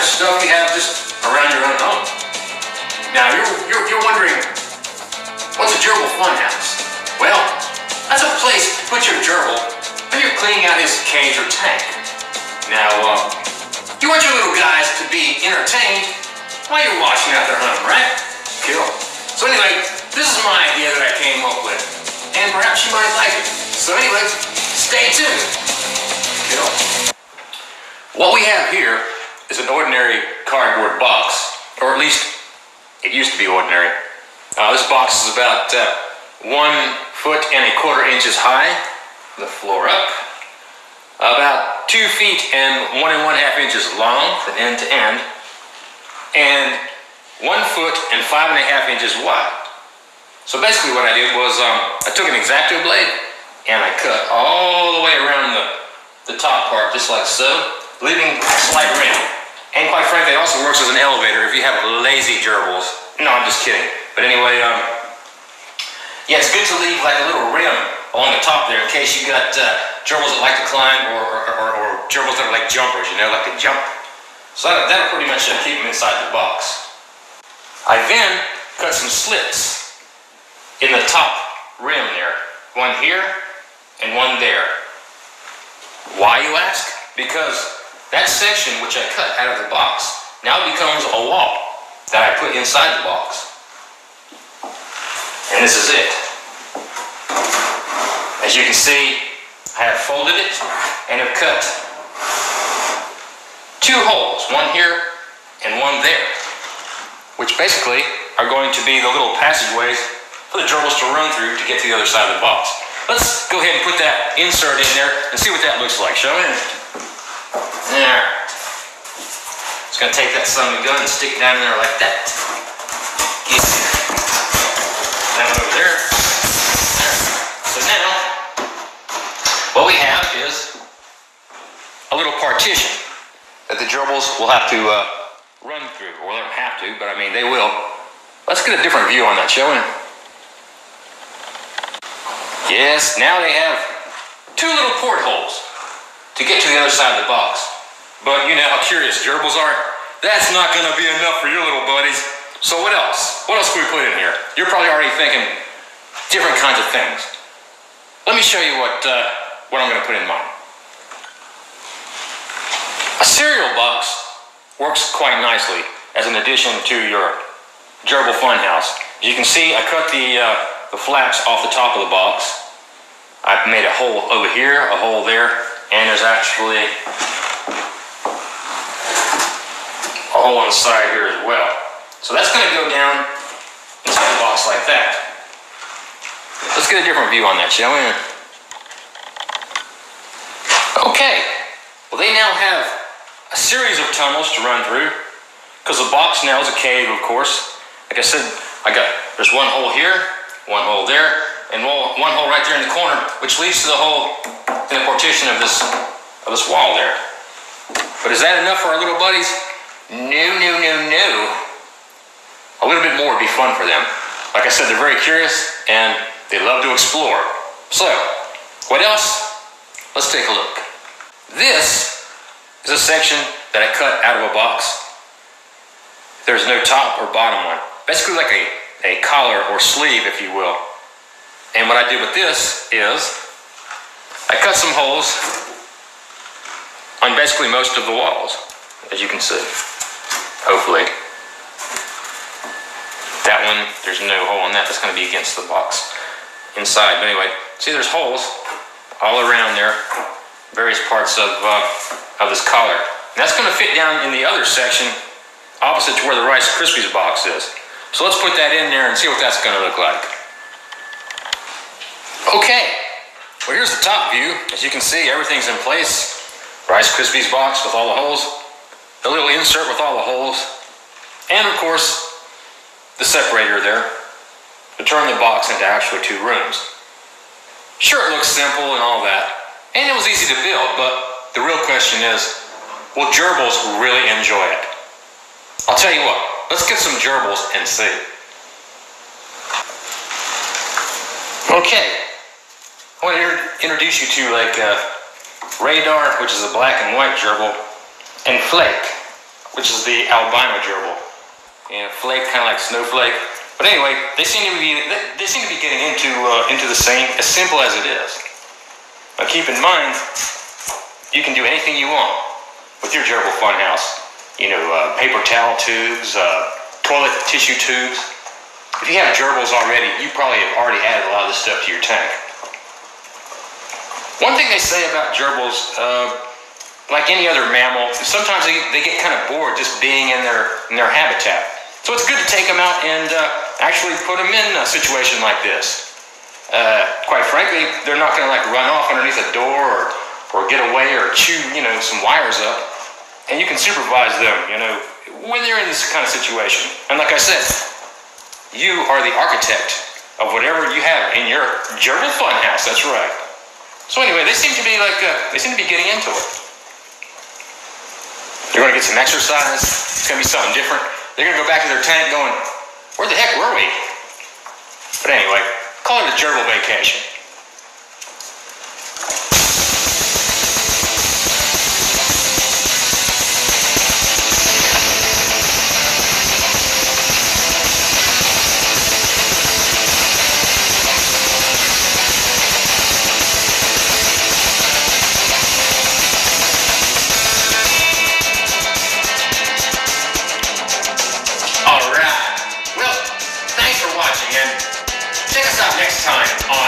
stuff you have just around your own home. Now, you're wondering, what's a gerbil funhouse? Well, that's a place to put your gerbil when you're cleaning out his cage or tank. Now, you want your little guys to be entertained while you're washing out their home, right? Cool. So anyway, this is my idea that I came up with, and perhaps you might like it. So anyway, stay tuned. Cool. What we have here is an ordinary cardboard box, or at least it used to be ordinary. This box is about 1 1.25 inches high, from the floor up, about 2 feet and 1 1/2 inches long from end to end, and 1 foot and 5 1/2 inches wide. So basically what I did was I took an X-Acto blade and I cut all the way around the top part, just like so, leaving a slight rim. And quite frankly, it also works as an elevator if you have lazy gerbils. No, I'm just kidding. But anyway, yeah, it's good to leave like a little rim along the top there in case you got gerbils that like to climb or gerbils that are like jumpers, you know, like to jump. So that'll pretty much keep them inside the box. I then cut some slits in the top rim there. One here and one there. Why, you ask? Because that section which I cut out of the box now becomes a wall that I put inside the box. And this is it. As you can see, I have folded it and have cut 2 holes, one here and one there, which basically are going to be the little passageways for the gerbils to run through to get to the other side of the box. Let's go ahead and put that insert in there and see what that looks like, shall we? There. Just going to take that son of a gun and stick it down in there like that. Get down over there. There. So now, what we have is a little partition that the gerbils will have to run through. Well, they don't have to, but I mean, they will. Let's get a different view on that, shall we? Yes, now they have 2 little portholes to get to the other side of the box. But you know how curious gerbils are? That's not going to be enough for your little buddies. So what else? What else can we put in here? You're probably already thinking different kinds of things. Let me show you what I'm going to put in mine. A cereal box works quite nicely as an addition to your gerbil funhouse. As you can see, I cut the flaps off the top of the box. I've made a hole over here, a hole there, and there's actually a hole on the side here as well. So that's going to go down inside the box like that. Let's get a different view on that, shall we? Okay. Well, they now have a series of tunnels to run through, because the box now is a cave, of course. Like I said, there's one hole here, one hole there, and one hole right there in the corner, which leads to the hole in the partition of this wall there. But is that enough for our little buddies? No, no, no, no. A little bit more would be fun for them. Like I said, they're very curious and they love to explore. So, what else? Let's take a look. This is a section that I cut out of a box. There's no top or bottom one. Basically like a collar or sleeve, if you will. And what I did with this is I cut some holes on basically most of the walls, as you can see. Hopefully. That one, there's no hole on that. That's going to be against the box inside. But anyway, see there's holes all around there, various parts of this collar. And that's going to fit down in the other section opposite to where the Rice Krispies box is. So let's put that in there and see what that's going to look like. Okay, well here's the top view. As you can see, everything's in place. Rice Krispies box with all the holes, the little insert with all the holes, and of course, the separator there to turn the box into actually 2 rooms. Sure, it looks simple and all that, and it was easy to build, but the real question is, will gerbils really enjoy it? I'll tell you what, let's get some gerbils and see. Okay. I want to introduce you to Radar, which is a black and white gerbil, and Flake, which is the albino gerbil. Flake, kind of like snowflake. But anyway, they seem to be getting into the same, as simple as it is. But keep in mind, you can do anything you want with your gerbil funhouse. Paper towel tubes, toilet tissue tubes. If you have gerbils already, you probably have already added a lot of this stuff to your tank. One thing they say about gerbils, like any other mammal, sometimes they get kind of bored just being in their habitat. So it's good to take them out and actually put them in a situation like this. Quite frankly, they're not going to run off underneath a door or get away or chew some wires up. And you can supervise them when they're in this kind of situation. And like I said, you are the architect of whatever you have in your gerbil funhouse. That's right. So anyway, they seem to be getting into it. They're going to get some exercise. It's going to be something different. They're going to go back to their tank going, where the heck were we? But anyway, call it a gerbil vacation. Next time on